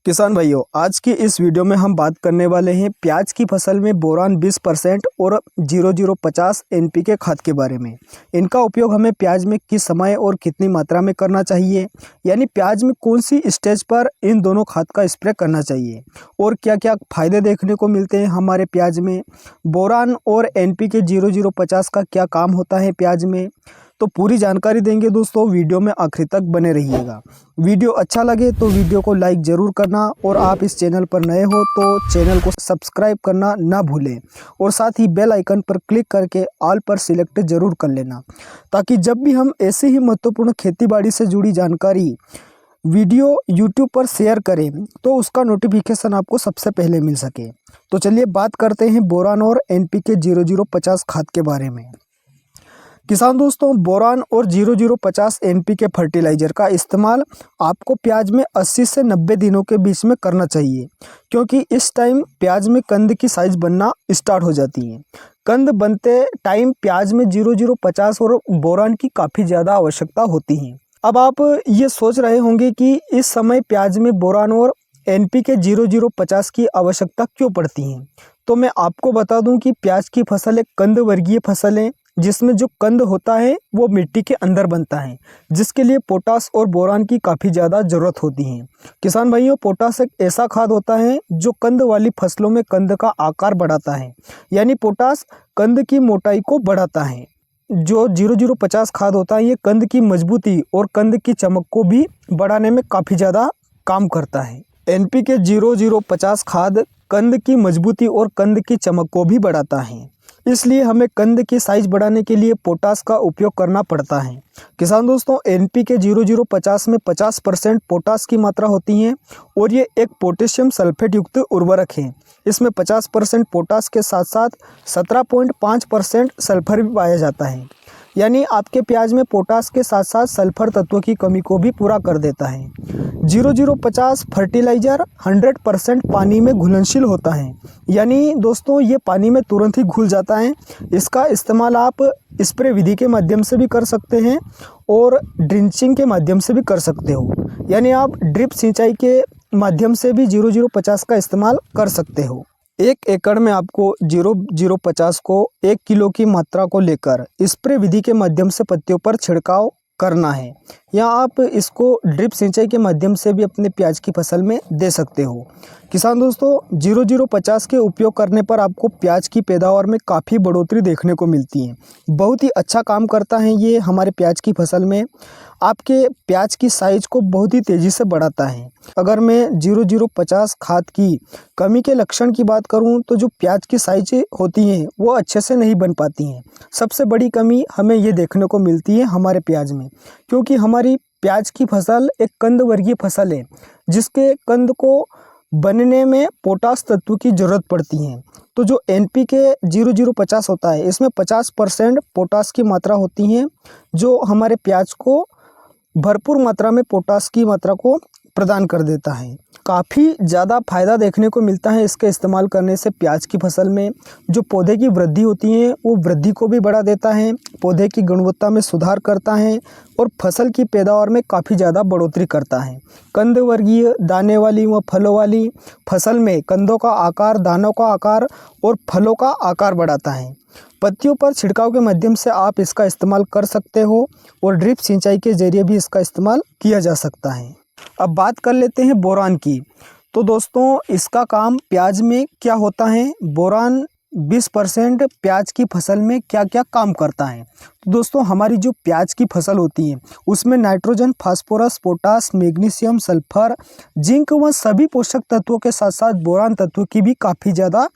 किसान भाइयों, आज की इस वीडियो में हम बात करने वाले हैं प्याज की फसल में बोरान 20% और 0050 एनपीके खाद के बारे में। इनका उपयोग हमें प्याज में किस समय और कितनी मात्रा में करना चाहिए, यानी प्याज में कौन सी स्टेज पर इन दोनों खाद का स्प्रे करना चाहिए और क्या क्या फायदे देखने को मिलते हैं हमारे प्याज में। बोरान और एनपीके 0050 का क्या काम होता है प्याज में, तो पूरी जानकारी देंगे दोस्तों। वीडियो में आखिर तक बने रहिएगा। वीडियो अच्छा लगे तो वीडियो को लाइक ज़रूर करना और आप इस चैनल पर नए हो तो चैनल को सब्सक्राइब करना ना भूलें और साथ ही बेल आइकन पर क्लिक करके ऑल पर सिलेक्ट ज़रूर कर लेना, ताकि जब भी हम ऐसे ही महत्वपूर्ण खेतीबाड़ी से जुड़ी जानकारी वीडियो यूट्यूब पर शेयर करें तो उसका नोटिफिकेशन आपको सबसे पहले मिल सके। तो चलिए बात करते हैं बोरान और एनपीके 0050 खाद के बारे में। किसान दोस्तों, बोरान और 0050 एनपीके फर्टिलाइज़र का इस्तेमाल आपको प्याज में 80 से 90 दिनों के बीच में करना चाहिए, क्योंकि इस टाइम प्याज में कंद की साइज़ बनना स्टार्ट हो जाती है। कंद बनते टाइम प्याज में 0050 और बोरान की काफ़ी ज़्यादा आवश्यकता होती है। अब आप ये सोच रहे होंगे कि इस समय प्याज में बोरान और एनपीके 0050 की आवश्यकता क्यों पड़ती है। तो मैं आपको बता दूं कि प्याज की फसल एक कंद वर्गीय फसल है, जिसमें जो कंद होता है वो मिट्टी के अंदर बनता है, जिसके लिए पोटास और बोरान की काफ़ी ज़्यादा ज़रूरत होती है। किसान भाइयों, पोटास एक ऐसा खाद होता है जो कंद वाली फसलों में कंद का आकार बढ़ाता है, यानी पोटास कंद की मोटाई को बढ़ाता है। जो 0050 खाद होता है ये कंद की मजबूती और कंद की चमक को भी बढ़ाने में काफ़ी ज़्यादा काम करता है। एनपीके 0050 खाद कंद की मजबूती और कंद की चमक को भी बढ़ाता है, इसलिए हमें कंद की साइज बढ़ाने के लिए पोटास का उपयोग करना पड़ता है। किसान दोस्तों, एनपीके 0050 में 50% पोटास की मात्रा होती है और ये एक पोटेशियम सल्फेट युक्त उर्वरक है। इसमें 50% पोटास के साथ साथ 17.5% सल्फर भी पाया जाता है, यानी आपके प्याज में पोटास के साथ साथ सल्फर तत्व की कमी को भी पूरा कर देता है। 0050 फर्टिलाइज़र 100% पानी में घुलनशील होता है, यानी दोस्तों ये पानी में तुरंत ही घुल जाता है। इसका इस्तेमाल आप स्प्रे विधि के माध्यम से भी कर सकते हैं और ड्रिंचिंग के माध्यम से भी कर सकते हो, यानी आप ड्रिप सिंचाई के माध्यम से भी 0050 का इस्तेमाल कर सकते हो। 1 एकड़ में आपको 0050 को 1 किलो की मात्रा को लेकर स्प्रे विधि के माध्यम से पत्तियों पर छिड़काव करना है, या आप इसको ड्रिप सिंचाई के माध्यम से भी अपने प्याज की फसल में दे सकते हो। किसान दोस्तों, 0050 के उपयोग करने पर आपको प्याज की पैदावार में काफ़ी बढ़ोतरी देखने को मिलती है। बहुत ही अच्छा काम करता है ये हमारे प्याज की फसल में। आपके प्याज की साइज को बहुत ही तेज़ी से बढ़ाता है। अगर मैं 0050 खाद की कमी के लक्षण की बात करूं तो जो प्याज की साइज होती हैं वो अच्छे से नहीं बन पाती हैं। सबसे बड़ी कमी हमें ये देखने को मिलती है हमारे प्याज में, क्योंकि हमारी प्याज की फसल एक कंद वर्गीय फसल है, जिसके कंद को बनने में पोटास तत्व की ज़रूरत पड़ती है। तो जो एनपीके 0050 होता है इसमें 50% पोटास की मात्रा होती है, जो हमारे प्याज को भरपूर मात्रा में पोटास की मात्रा को प्रदान कर देता है। काफ़ी ज़्यादा फायदा देखने को मिलता है इसके इस्तेमाल करने से। प्याज की फसल में जो पौधे की वृद्धि होती है वो वृद्धि को भी बढ़ा देता है, पौधे की गुणवत्ता में सुधार करता है और फसल की पैदावार में काफ़ी ज़्यादा बढ़ोतरी करता है। कंद वर्गीय दाने वाली व फलों वाली फसल में कंदों का आकार, दानों का आकार और फलों का आकार बढ़ाता है। पत्तियों पर छिड़काव के माध्यम से आप इसका इस्तेमाल कर सकते हो और ड्रिप सिंचाई के जरिए भी इसका इस्तेमाल किया जा सकता है। अब बात कर लेते हैं बोरान की। तो दोस्तों, इसका काम प्याज में क्या होता है, बोरान 20% प्याज की फसल में क्या क्या काम करता है। तो दोस्तों, हमारी जो प्याज की फसल होती है उसमें nitrogen, phosphorus, potash, magnesium, sulphur, zinc व सभी पोषक तत्वों के साथ साथ बोरान तत्व की भी काफ़ी ज़्यादा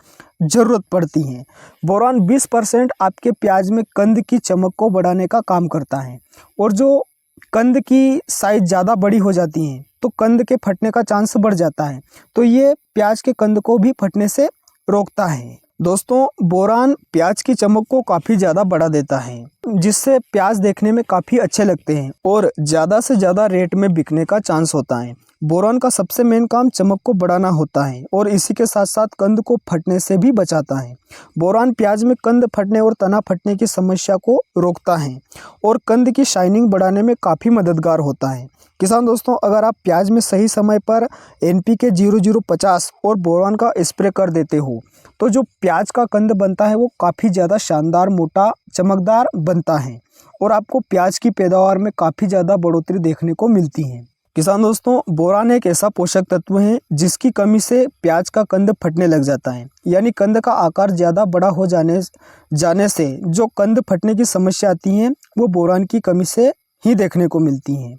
ज़रूरत पड़ती है। बोरान 20% आपके प्याज में कंद की चमक को बढ़ाने का काम करता है, और जो कंद की साइज ज़्यादा बड़ी हो जाती है तो कंद के फटने का चांस बढ़ जाता है, तो ये प्याज के कंद को भी फटने से रोकता है। दोस्तों, बोरान प्याज की चमक को काफ़ी ज़्यादा बढ़ा देता है, जिससे प्याज देखने में काफ़ी अच्छे लगते हैं और ज़्यादा से ज़्यादा रेट में बिकने का चांस होता है। बोरान का सबसे मेन काम चमक को बढ़ाना होता है और इसी के साथ साथ कंद को फटने से भी बचाता है। बोरान प्याज में कंद फटने और तना फटने की समस्या को रोकता है और कंद की शाइनिंग बढ़ाने में काफ़ी मददगार होता है। किसान दोस्तों, अगर आप प्याज में सही समय पर NPK 0050 और बोरान का स्प्रे कर देते हो तो जो प्याज का कंद बनता है वो काफ़ी ज़्यादा शानदार, मोटा, चमकदार बनता है और आपको प्याज की पैदावार में काफ़ी ज़्यादा बढ़ोतरी देखने को मिलती है। किसान दोस्तों, बोरान एक ऐसा पोषक तत्व है जिसकी कमी से प्याज का कंद फटने लग जाता है, यानी कंद का आकार ज़्यादा बड़ा हो जाने से जो कंद फटने की समस्या आती है वो बोरान की कमी से ही देखने को मिलती हैं।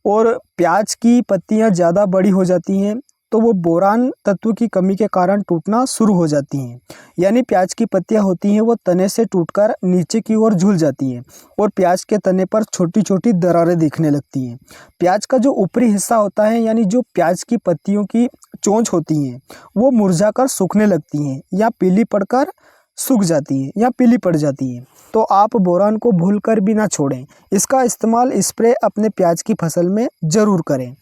और प्याज की पत्तियां ज़्यादा बड़ी हो जाती हैं तो वो बोरान तत्व की कमी के कारण टूटना शुरू हो जाती हैं, यानी प्याज की पत्तियां होती हैं वो तने से टूटकर नीचे की ओर झूल जाती हैं और प्याज के तने पर छोटी छोटी दरारें दिखने लगती हैं। प्याज का जो ऊपरी हिस्सा होता है, यानी जो प्याज की पत्तियों की चोंच होती हैं, वो मुरझाकर सूखने लगती हैं या पीली पड़कर सूख जाती है या पीली पड़ जाती है। तो आप बोरान को भूलकर भी ना छोड़ें। इसका इस्तेमाल स्प्रे अपने प्याज की फसल में ज़रूर करें।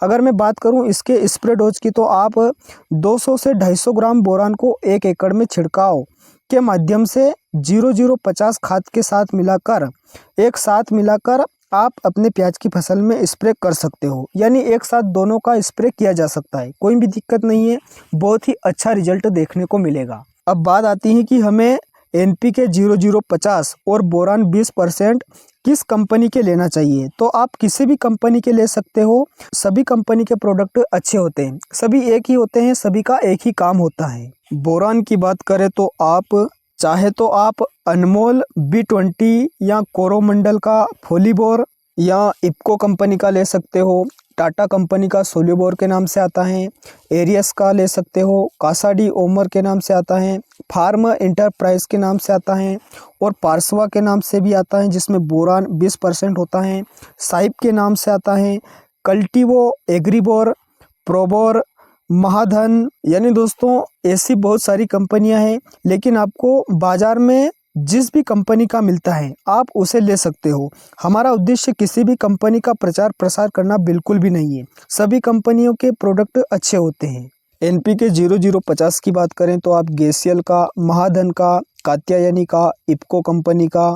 अगर मैं बात करूं इसके स्प्रे डोज की तो आप 200 से 250 ग्राम बोरान को 1 एकड़ में छिड़काव के माध्यम से 0050 खाद के साथ मिलाकर आप अपने प्याज की फसल में स्प्रे कर सकते हो, यानी एक साथ दोनों का स्प्रे किया जा सकता है, कोई भी दिक्कत नहीं है, बहुत ही अच्छा रिजल्ट देखने को मिलेगा। अब बात आती है कि हमें NPK 0050 और बोरान 20% किस कंपनी के लेना चाहिए। तो आप किसी भी कंपनी के ले सकते हो, सभी कंपनी के प्रोडक्ट अच्छे होते हैं, सभी एक ही होते हैं, सभी का एक ही काम होता है। बोरान की बात करें तो आप चाहे तो आप अनमोल B20 या कोरोमंडल का फोलीबोर या इप्को कंपनी का ले सकते हो, टाटा कंपनी का सोल्यूबोर के नाम से आता है, एरियस का ले सकते हो, कासाडी ओमर के नाम से आता है, फार्म इंटरप्राइज के नाम से आता है और पार्सवा के नाम से भी आता है जिसमें बोरान 20% होता है, साइप के नाम से आता है, कल्टीवो, एग्रीबोर, प्रोबोर, महाधन, यानी दोस्तों ऐसी बहुत सारी कंपनियां हैं, लेकिन आपको बाज़ार में जिस भी कंपनी का मिलता है आप उसे ले सकते हो। हमारा उद्देश्य किसी भी कंपनी का प्रचार प्रसार करना बिल्कुल भी नहीं है, सभी कंपनियों के प्रोडक्ट अच्छे होते हैं। NPK 0050 की बात करें तो आप गेसियल का, महाधन का, कात्यायनी का, इप्को कंपनी का,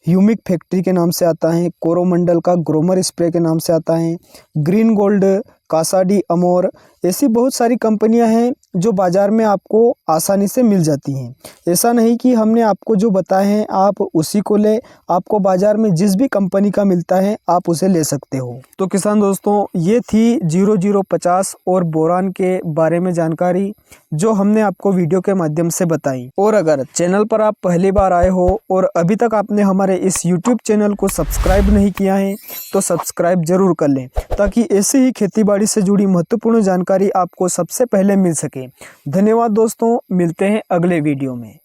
ह्यूमिक फैक्ट्री के नाम से आता है, कोरोमंडल का ग्रोमर स्प्रे के नाम से आता है, ग्रीन गोल्ड, कासाडी अमोर, ऐसी बहुत सारी कंपनियां हैं जो बाज़ार में आपको आसानी से मिल जाती हैं। ऐसा नहीं कि हमने आपको जो बताए हैं आप उसी को ले, आपको बाज़ार में जिस भी कंपनी का मिलता है आप उसे ले सकते हो। तो किसान दोस्तों, ये थी 0050 और बोरान के बारे में जानकारी जो हमने आपको वीडियो के माध्यम से बताई। और अगर चैनल पर आप पहली बार आए हो और अभी तक आपने हमारे इस YouTube चैनल को सब्सक्राइब नहीं किया है तो सब्सक्राइब जरूर कर लें, ताकि ऐसे ही खेतीबाड़ी से जुड़ी महत्वपूर्ण जानकारी आपको सबसे पहले मिल सके। धन्यवाद दोस्तों, मिलते हैं अगले वीडियो में।